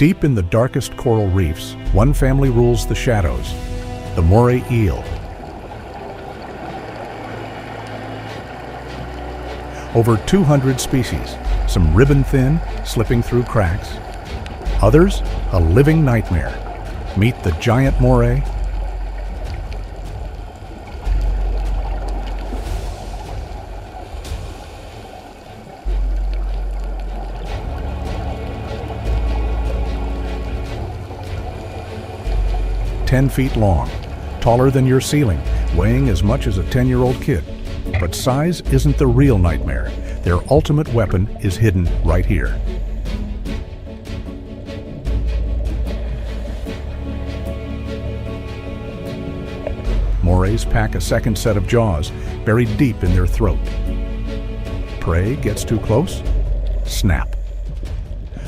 Deep in the darkest coral reefs, one family rules the shadows, the Moray Eel. Over 200 species, some ribbon-thin, slipping through cracks. Others, a living nightmare. Meet the giant moray, "10 feet long, taller than your ceiling, weighing as much as a 10-year-old kid. But size isn't the real nightmare. Their ultimate weapon is hidden right here. Morays pack a second set of jaws buried deep in their throat. Prey gets too close? Snap.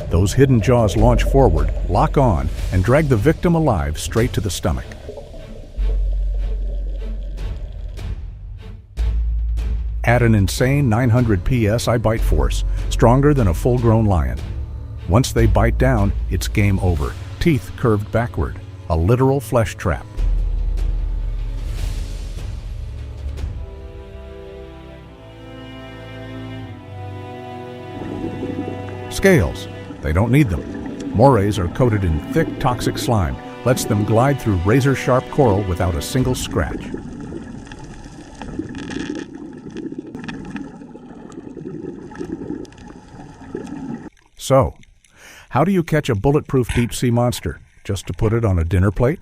Those hidden jaws launch forward, lock on, and drag the victim alive straight to the stomach. Add an insane 900 psi bite force, stronger than a full-grown lion. Once they bite down, it's game over. Teeth curved backward, a literal flesh trap. Scales. They don't need them. Morays are coated in thick, toxic slime, lets them glide through razor-sharp coral without a single scratch. So, how do you catch a bulletproof deep-sea monster? Just to put it on a dinner plate?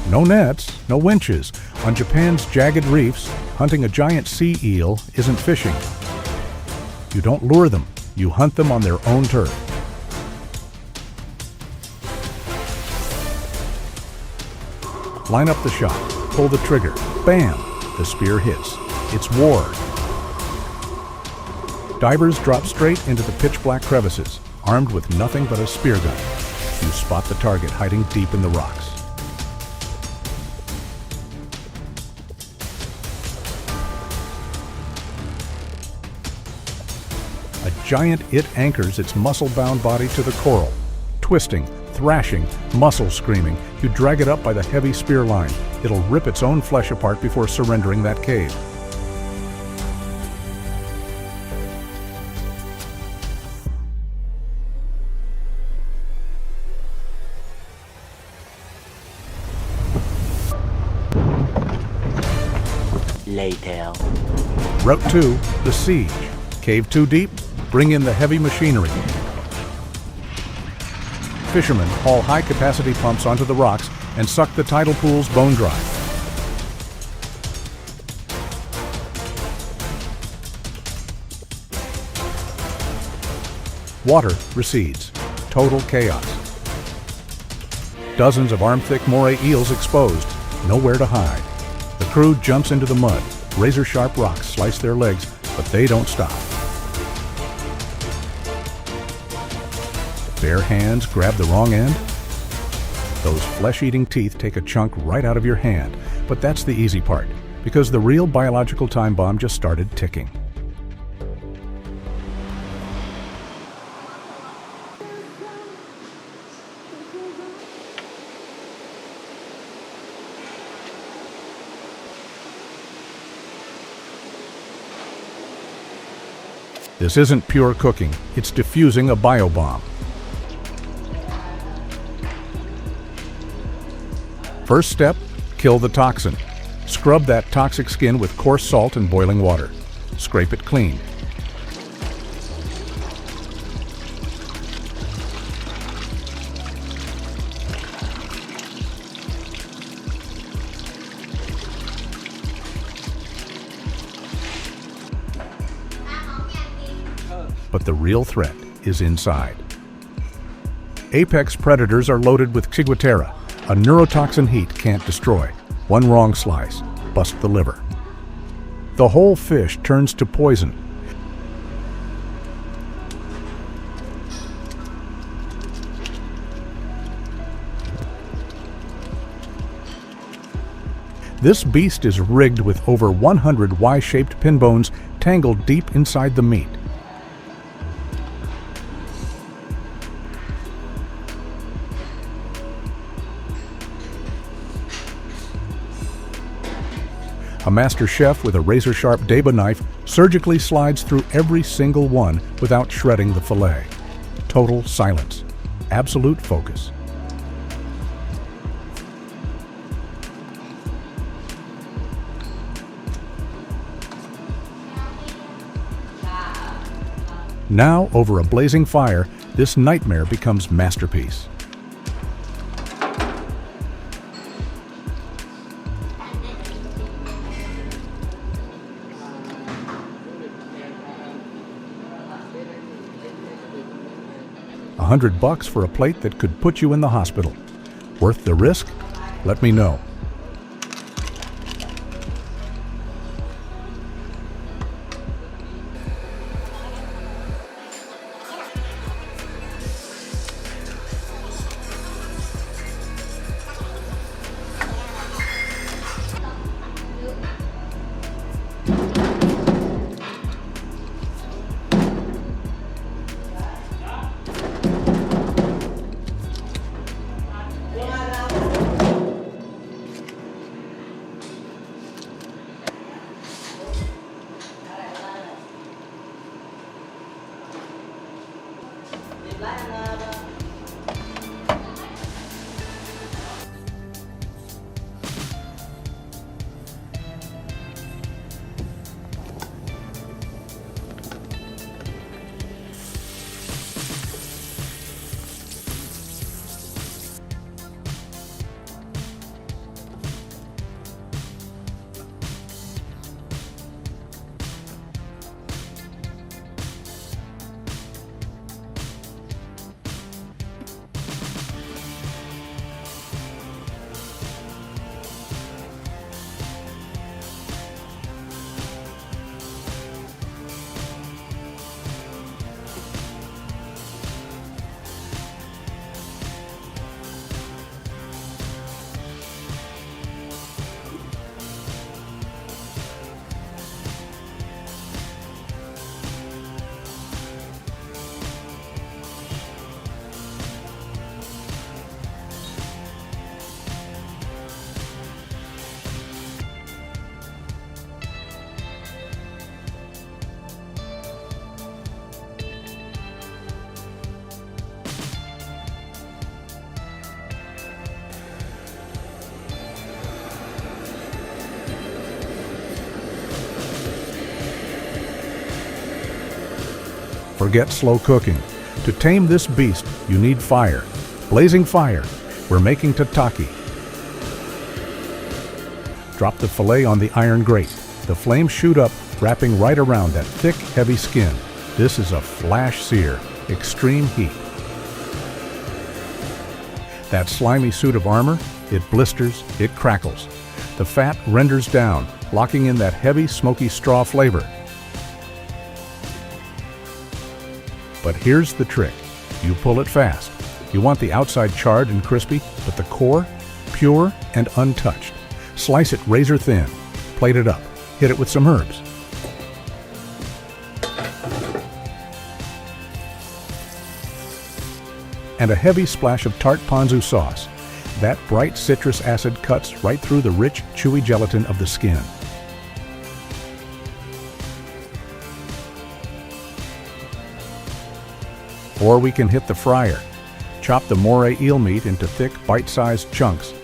No nets, no winches. On Japan's jagged reefs, hunting a giant sea eel isn't fishing. You don't lure them, you hunt them on their own turf. Line up the shot, pull the trigger, bam! The spear hits. It's war. Divers drop straight into the pitch-black crevices, armed with nothing but a spear gun. You spot the target hiding deep in the rocks. A giant it anchors its muscle-bound body to the coral. Twisting, thrashing, muscle screaming, you drag it up by the heavy spear line. It'll rip its own flesh apart before surrendering that cave. Later. Route 2, the siege. Cave too deep? Bring in the heavy machinery. Fishermen haul high-capacity pumps onto the rocks and suck the tidal pools bone dry. Water recedes. Total chaos. Dozens of arm-thick moray eels exposed. Nowhere to hide. The crew jumps into the mud. Razor-sharp rocks slice their legs, but they don't stop. Bare hands grab the wrong end. Those flesh-eating teeth take a chunk right out of your hand. But that's the easy part, because the real biological time bomb just started ticking. This isn't pure cooking, it's diffusing a biobomb. First step, kill the toxin. Scrub that toxic skin with coarse salt and boiling water. Scrape it clean. But the real threat is inside. Apex predators are loaded with ciguatera, a neurotoxin heat can't destroy. One wrong slice, bust the liver. The whole fish turns to poison. This beast is rigged with over 100 Y-shaped pin bones tangled deep inside the meat. A master chef with a razor-sharp deba knife surgically slides through every single one without shredding the fillet. Total silence. Absolute focus. Now, over a blazing fire, this nightmare becomes masterpiece. $100 for a plate that could put you in the hospital. Worth the risk? Let me know. Forget slow cooking. To tame this beast, you need fire. Blazing fire. We're making tataki. Drop the fillet on the iron grate. The flames shoot up, wrapping right around that thick, heavy skin. This is a flash sear, extreme heat. That slimy suit of armor, it blisters, it crackles. The fat renders down, locking in that heavy, smoky straw flavor. But here's the trick. You pull it fast. You want the outside charred and crispy, but the core, pure and untouched. Slice it razor thin. Plate it up. Hit it with some herbs. And a heavy splash of tart ponzu sauce. That bright citrus acid cuts right through the rich, chewy gelatin of the skin. Or we can hit the fryer. Chop the Moray eel meat into thick, bite-sized chunks.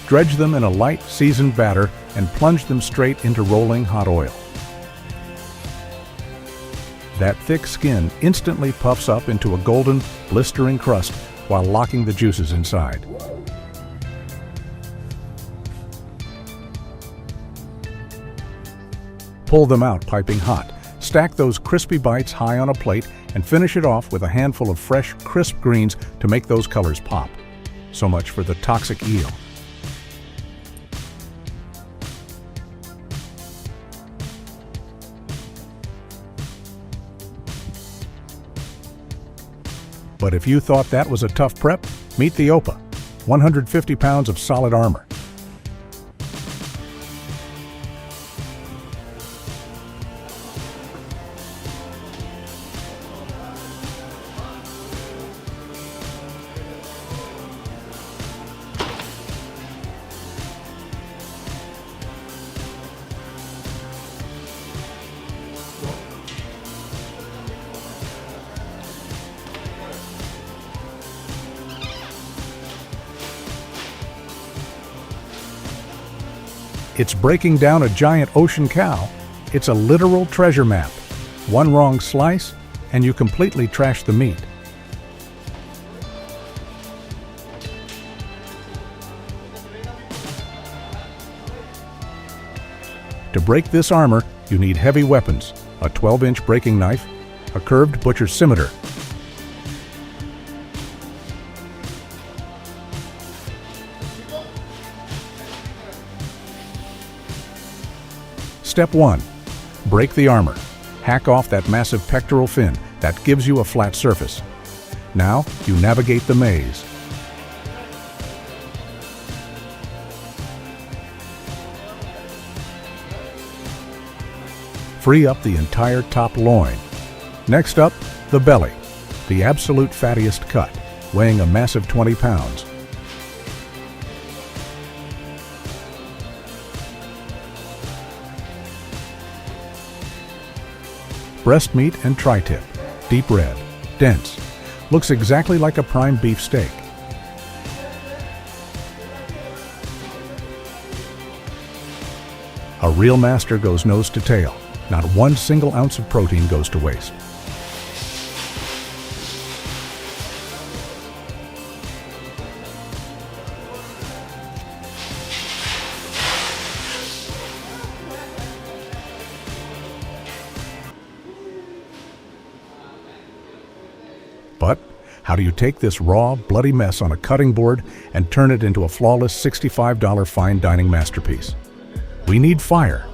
Dredge them in a light, seasoned batter and plunge them straight into rolling hot oil. That thick skin instantly puffs up into a golden, blistering crust while locking the juices inside. Pull them out piping hot. Stack those crispy bites high on a plate and finish it off with a handful of fresh, crisp greens to make those colors pop. So much for the toxic eel. But if you thought that was a tough prep, meet the Opah, 150 pounds of solid armor. It's breaking down a giant ocean cow. It's a literal treasure map. One wrong slice, and you completely trash the meat. To break this armor, you need heavy weapons, a 12-inch breaking knife, a curved butcher's scimitar. Step 1. Break the armor. Hack off that massive pectoral fin that gives you a flat surface. Now you navigate the maze. Free up the entire top loin. Next up, the belly, the absolute fattiest cut, weighing a massive 20 pounds. Breast meat and tri-tip, deep red, dense, looks exactly like a prime beef steak. A real master goes nose to tail. Not one single ounce of protein goes to waste. But how do you take this raw, bloody mess on a cutting board and turn it into a flawless $65 fine dining masterpiece? We need fire.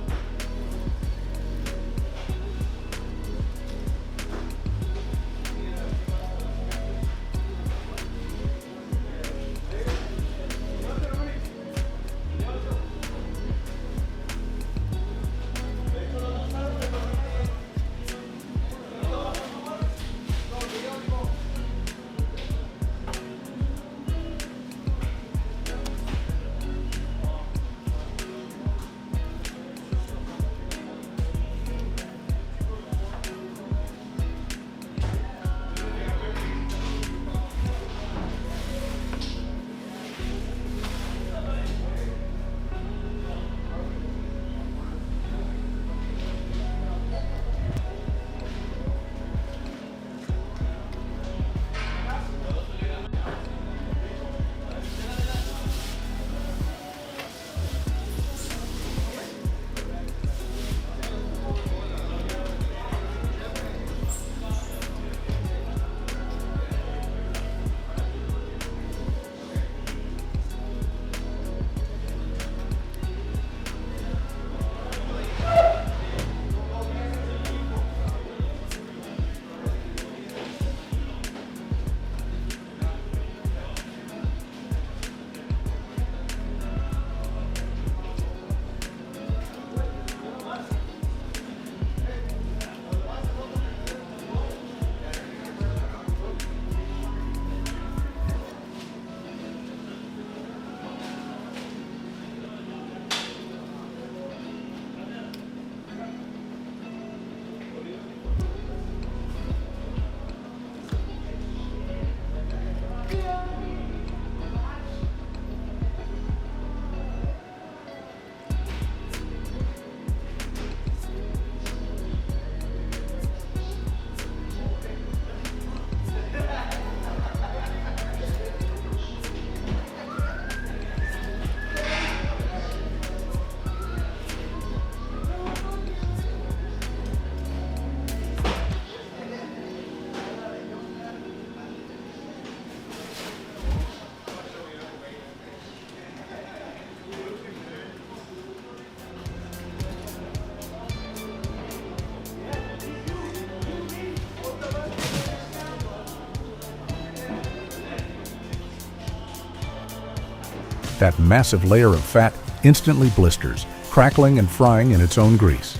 That massive layer of fat instantly blisters, crackling and frying in its own grease.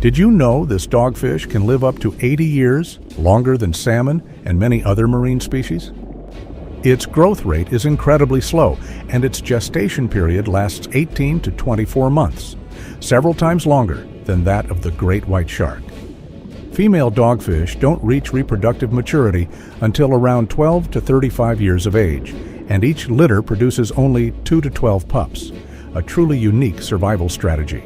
Did you know this dogfish can live up to 80 years, longer than salmon and many other marine species? Its growth rate is incredibly slow, and its gestation period lasts 18 to 24 months, several times longer than that of the great white shark. Female dogfish don't reach reproductive maturity until around 12 to 35 years of age, and each litter produces only 2 to 12 pups, a truly unique survival strategy.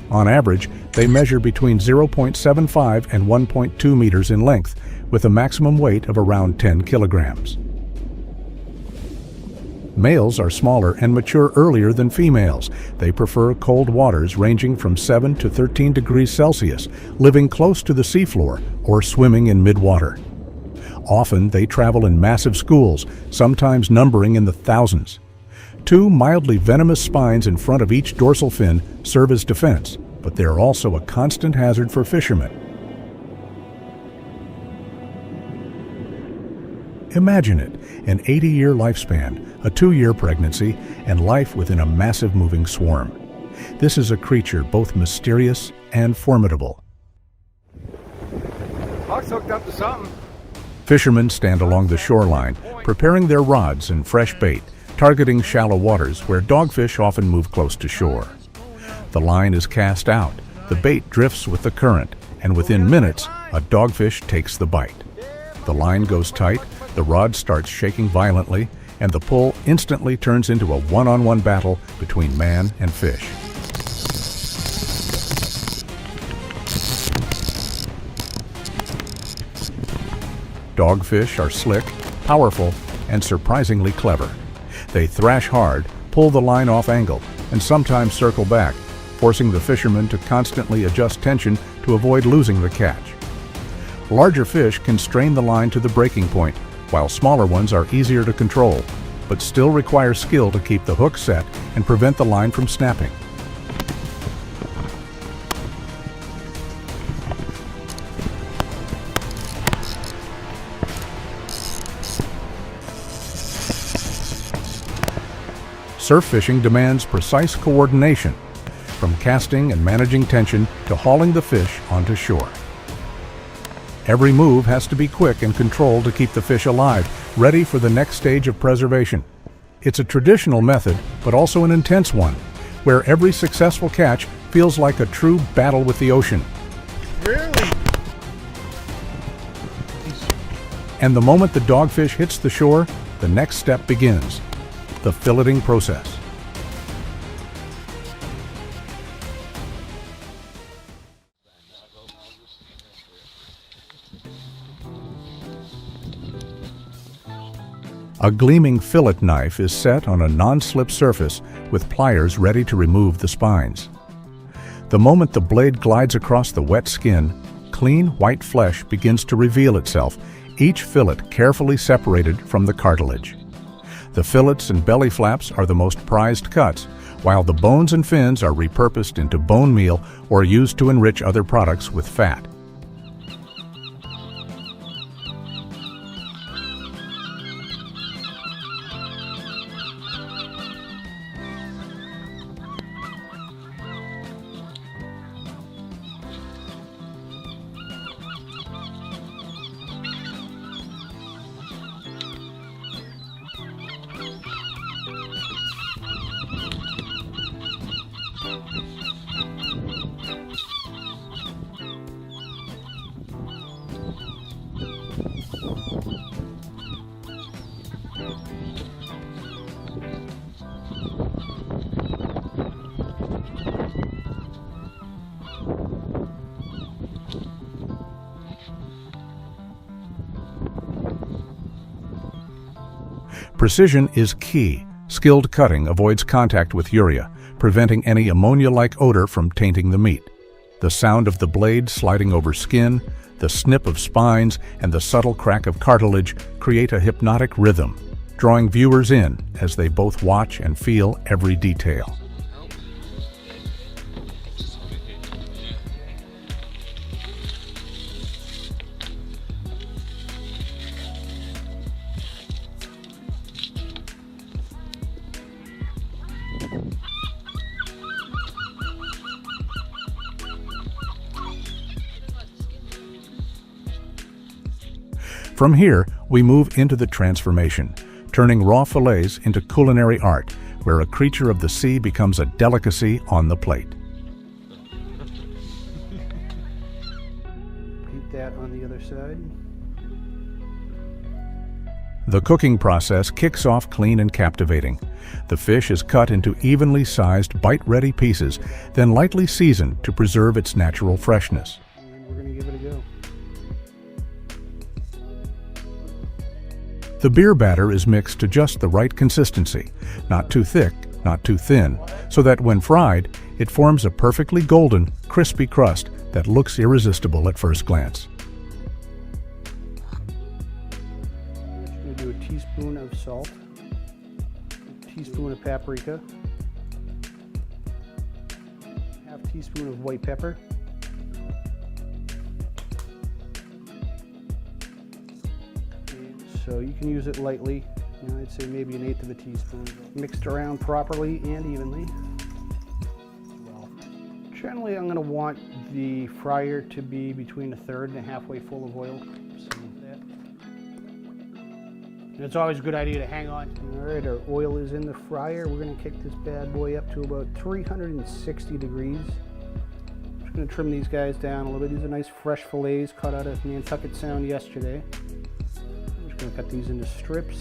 On average, they measure between 0.75 and 1.2 meters in length, with a maximum weight of around 10 kilograms. Males are smaller and mature earlier than females. They prefer cold waters ranging from 7 to 13 degrees Celsius, living close to the seafloor or swimming in midwater. Often they travel in massive schools, sometimes numbering in the thousands. 2 mildly venomous spines in front of each dorsal fin serve as defense, but they are also a constant hazard for fishermen. Imagine it, an 80-year lifespan, a 2-year pregnancy, and life within a massive moving swarm. This is a creature both mysterious and formidable. Hawk's hooked up to something. Fishermen stand along the shoreline, preparing their rods and fresh bait, targeting shallow waters where dogfish often move close to shore. The line is cast out, the bait drifts with the current, and within minutes, a dogfish takes the bite. The line goes tight, the rod starts shaking violently, and the pull instantly turns into a one-on-one battle between man and fish. Dogfish are slick, powerful, and surprisingly clever. They thrash hard, pull the line off angle, and sometimes circle back, forcing the fisherman to constantly adjust tension to avoid losing the catch. Larger fish can strain the line to the breaking point, while smaller ones are easier to control, but still require skill to keep the hook set and prevent the line from snapping. Surf fishing demands precise coordination, from casting and managing tension to hauling the fish onto shore. Every move has to be quick and controlled to keep the fish alive, ready for the next stage of preservation. It's a traditional method, but also an intense one, where every successful catch feels like a true battle with the ocean. Really? And the moment the dogfish hits the shore, the next step begins: the filleting process. A gleaming fillet knife is set on a non-slip surface with pliers ready to remove the spines. The moment the blade glides across the wet skin, clean white flesh begins to reveal itself, each fillet carefully separated from the cartilage. The fillets and belly flaps are the most prized cuts, while the bones and fins are repurposed into bone meal or used to enrich other products with fat. Precision is key. Skilled cutting avoids contact with urea, preventing any ammonia-like odor from tainting the meat. The sound of the blade sliding over skin, the snip of spines, and the subtle crack of cartilage create a hypnotic rhythm, drawing viewers in as they both watch and feel every detail. From here, we move into the transformation, turning raw fillets into culinary art, where a creature of the sea becomes a delicacy on the plate. Repeat that on the other side. The cooking process kicks off clean and captivating. The fish is cut into evenly sized, bite-ready pieces, then lightly seasoned to preserve its natural freshness. And we're going to give it a go. The beer batter is mixed to just the right consistency, not too thick, not too thin, so that when fried, it forms a perfectly golden, crispy crust that looks irresistible at first glance. I'm going to do a teaspoon of salt, a teaspoon of paprika, half teaspoon of white pepper, so you can use it lightly. I'd say maybe 1/8 of a teaspoon. Mixed around properly and evenly. Generally, I'm going to want the fryer to be between 1/3 and halfway full of oil. And it's always a good idea to hang on. All right, our oil is in the fryer. We're going to kick this bad boy up to about 360 degrees. I'm just going to trim these guys down a little bit. These are nice fresh fillets cut out of Nantucket Sound yesterday. Going to cut these into strips.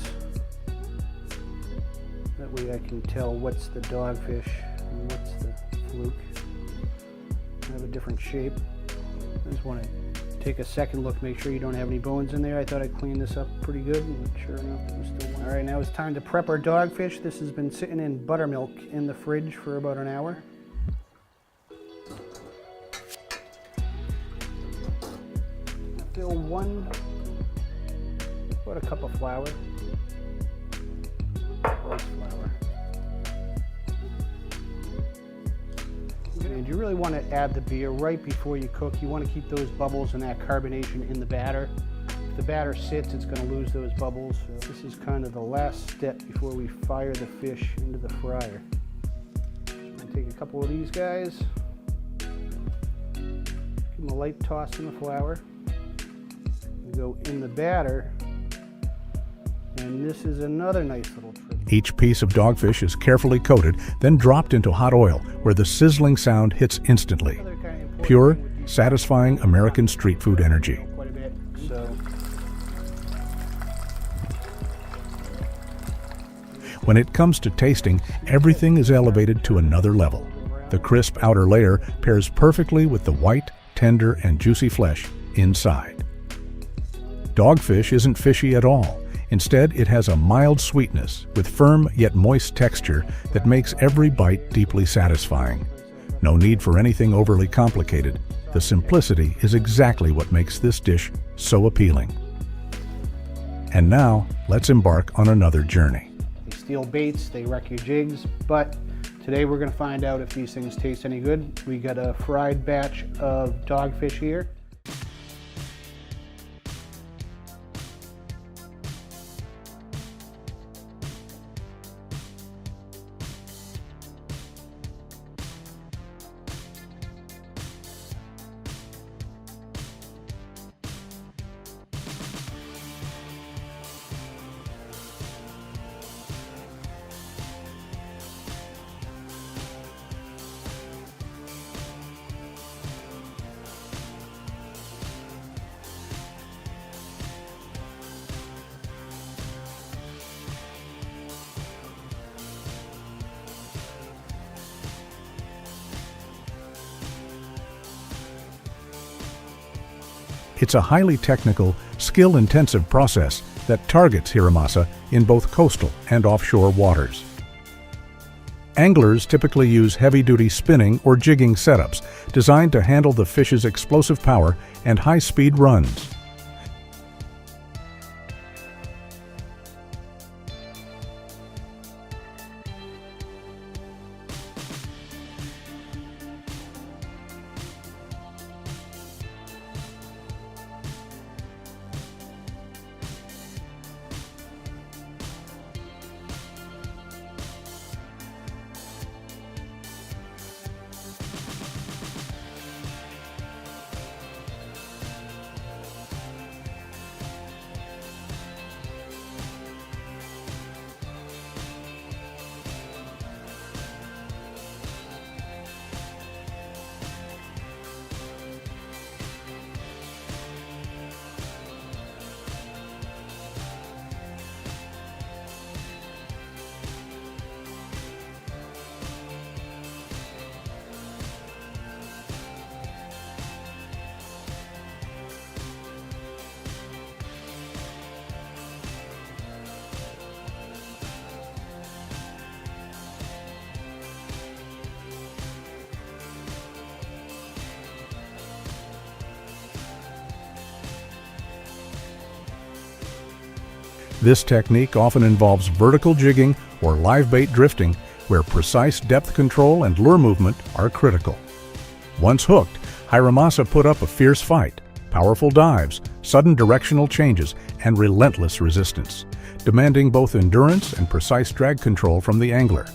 That way I can tell what's the dogfish and what's the fluke. They have a different shape. I just want to take a second look, make sure you don't have any bones in there. I thought I cleaned this up pretty good, and sure enough, there was still one. All right, now it's time to prep our dogfish. This has been sitting in buttermilk in the fridge for about an hour. Fill about a cup of flour, rice flour. And you really want to add the beer right before you cook. You want to keep those bubbles and that carbonation in the batter. If the batter sits, it's going to lose those bubbles. So this is kind of the last step before we fire the fish into the fryer. I'm going to take a couple of these guys, give them a light toss in the flour, and go in the batter. And this is another nice little trick. Each piece of dogfish is carefully coated, then dropped into hot oil, where the sizzling sound hits instantly. Pure, satisfying American street food energy. Quite a bit. So when it comes to tasting, everything is elevated to another level. The crisp outer layer pairs perfectly with the white, tender, and juicy flesh inside. Dogfish isn't fishy at all. Instead, it has a mild sweetness with firm yet moist texture that makes every bite deeply satisfying. No need for anything overly complicated. The simplicity is exactly what makes this dish so appealing. And now, let's embark on another journey. they steal baits, they wreck your jigs, but today we're going to find out if these things taste any good. We got a fried batch of dogfish here. It's a highly technical, skill-intensive process that targets hiramasa in both coastal and offshore waters. Anglers typically use heavy-duty spinning or jigging setups designed to handle the fish's explosive power and high-speed runs. This technique often involves vertical jigging or live bait drifting, where precise depth control and lure movement are critical. Once hooked, hiramasa put up a fierce fight, powerful dives, sudden directional changes, and relentless resistance, demanding both endurance and precise drag control from the angler.